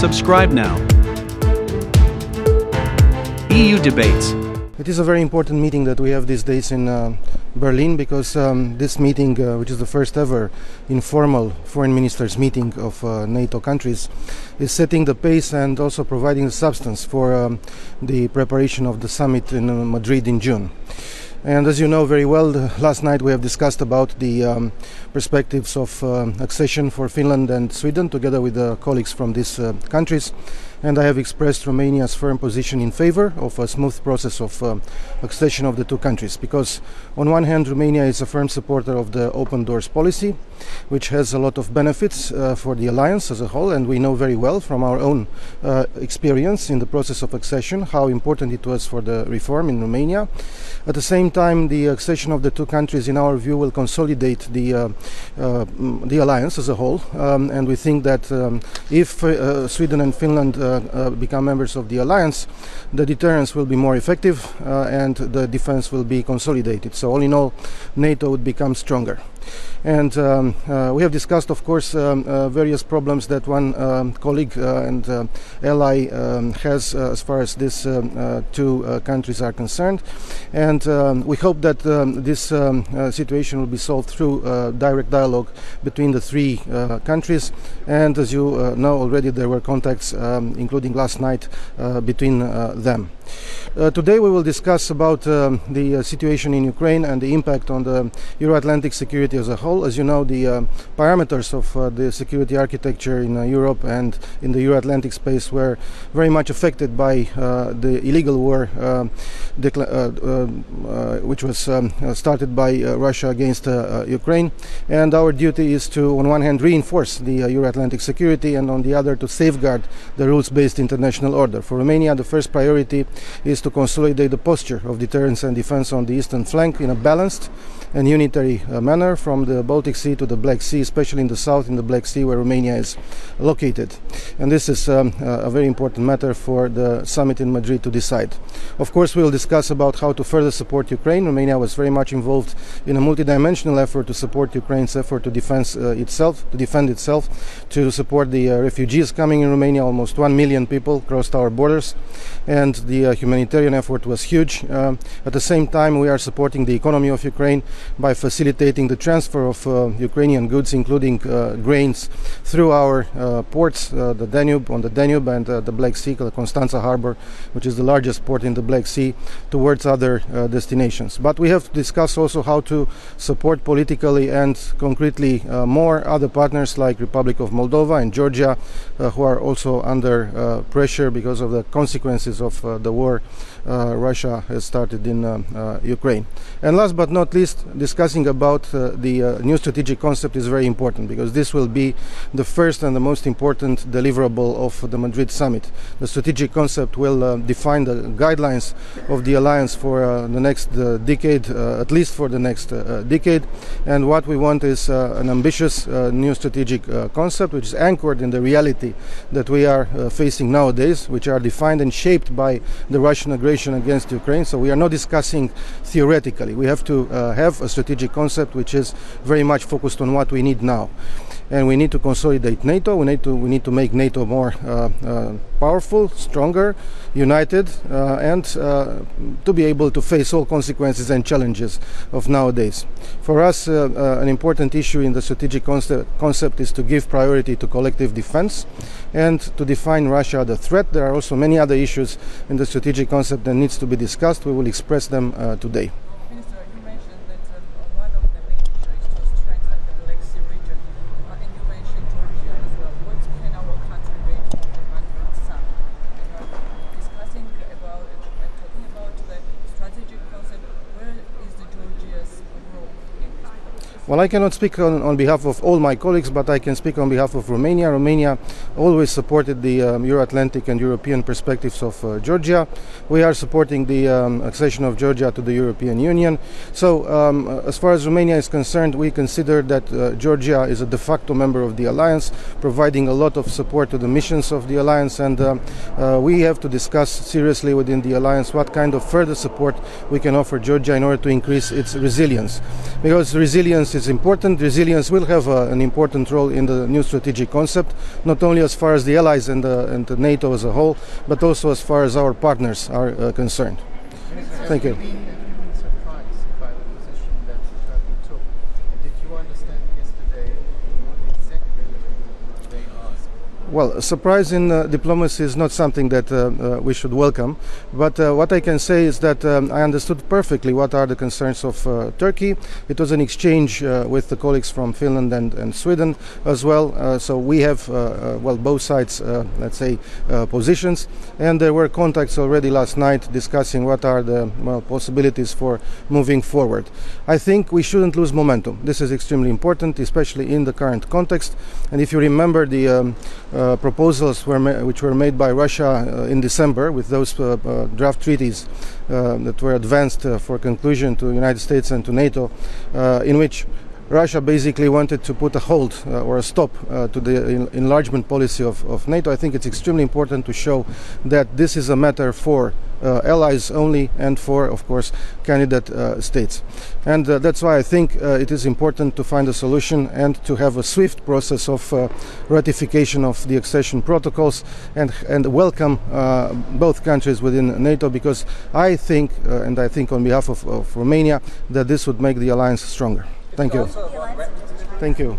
Subscribe now. EU debates. It is a very important meeting that we have these days in Berlin, because this meeting, which is the first ever informal foreign ministers meeting of NATO countries, is setting the pace and also providing the substance for the preparation of the summit in Madrid in June. And as you know very well, last night we have discussed about the perspectives of accession for Finland and Sweden, together with the colleagues from these countries. And I have expressed Romania's firm position in favor of a smooth process of accession of the two countries, because on one hand Romania is a firm supporter of the open doors policy, which has a lot of benefits for the alliance as a whole, and we know very well from our own experience in the process of accession how important it was for the reform in Romania. At the same time, the accession of the two countries, in our view, will consolidate the alliance as a whole, and we think that if Sweden and Finland become members of the alliance, the deterrence will be more effective and the defense will be consolidated. So all in all, NATO would become stronger. And we have discussed, of course, various problems that one colleague and ally has as far as these two countries are concerned. And we hope that this situation will be solved through direct dialogue between the three countries. And as you know already, there were contacts, including last night, between them. Today we will discuss about the situation in Ukraine and the impact on the Euro-Atlantic security as a whole. As you know, the parameters of the security architecture in Europe and in the Euro-Atlantic space were very much affected by the illegal war which was started by Russia against Ukraine. And our duty is to, on one hand, reinforce the Euro-Atlantic security, and on the other, to safeguard the rules-based international order. For Romania, the first priority is to consolidate the posture of deterrence and defense on the eastern flank in a balanced and unitary manner, from the Baltic Sea to the Black Sea, especially in the south, in the Black Sea, where Romania is located. And this is a very important matter for the summit in Madrid to decide. Of course, we will discuss about how to further support Ukraine. Romania was very much involved in a multidimensional effort to support Ukraine's effort to defend itself, to support the refugees coming in Romania. Almost 1 million people crossed our borders, and the humanitarian effort was huge. At the same time, we are supporting the economy of Ukraine by facilitating the transfer of Ukrainian goods, including grains, through our ports, on the Danube and the Black Sea, the Constanța harbor, which is the largest port in the Black Sea, towards other destinations. But we have to discuss also how to support politically and concretely more other partners like Republic of Moldova and Georgia, who are also under pressure because of the consequences of the war Russia has started in Ukraine. And last but not least, discussing about the new strategic concept is very important, because this will be the first and the most important deliverable of the Madrid summit. The strategic concept will define the guidelines of the alliance for the next decade, at least for the next decade. And what we want is an ambitious new strategic concept, which is anchored in the reality that we are facing nowadays, which are defined and shaped by the Russian aggression against Ukraine. So we are not discussing theoretically. We have to have a strategic concept which is very much focused on what we need now. And we need to consolidate NATO. We need to make NATO more powerful, stronger, united, and to be able to face all consequences and challenges of nowadays. For us, an important issue in the strategic concept is to give priority to collective defense and to define Russia as a threat. There are also many other issues in the strategic concept that needs to be discussed. We will express them today. Minister, you mentioned that one of the main issues is to strengthen the Black Sea region, and you mentioned Georgia as well. What can our country make from the Madrid summit? Discussing about and talking about the strategic concept, where is the Georgia's role in this process? Well, I cannot speak on behalf of all my colleagues, but I can speak on behalf of Romania. Romania always supported the Euro-Atlantic and European perspectives of Georgia. We are supporting the accession of Georgia to the European Union. So as far as Romania is concerned, we consider that Georgia is a de facto member of the alliance, providing a lot of support to the missions of the alliance, and we have to discuss seriously within the alliance what kind of further support we can offer Georgia in order to increase its resilience, because resilience is is important. Resilience will have an important role in the new strategic concept, not only as far as the allies and the NATO as a whole, but also as far as our partners are concerned. Thank you. Have you been surprised by the position that Turkey took? Did you understand yesterday what exactly they asked? Well, surprise in diplomacy is not something that we should welcome, but what I can say is that I understood perfectly what are the concerns of Turkey. It was an exchange with the colleagues from Finland and Sweden as well, so we have, well, both sides, let's say, positions, and there were contacts already last night discussing what are the possibilities for moving forward. I think we shouldn't lose momentum. This is extremely important, especially in the current context, and if you remember the proposals which were made by Russia in December with those draft treaties that were advanced for conclusion to the United States and to NATO, in which Russia basically wanted to put a hold or a stop to the enlargement policy of NATO. I think it's extremely important to show that this is a matter for allies only and for, of course, candidate states. And that's why I think it is important to find a solution and to have a swift process of ratification of the accession protocols and welcome both countries within NATO, because I think, and I think on behalf of Romania, that this would make the alliance stronger. Thank you. Thank you.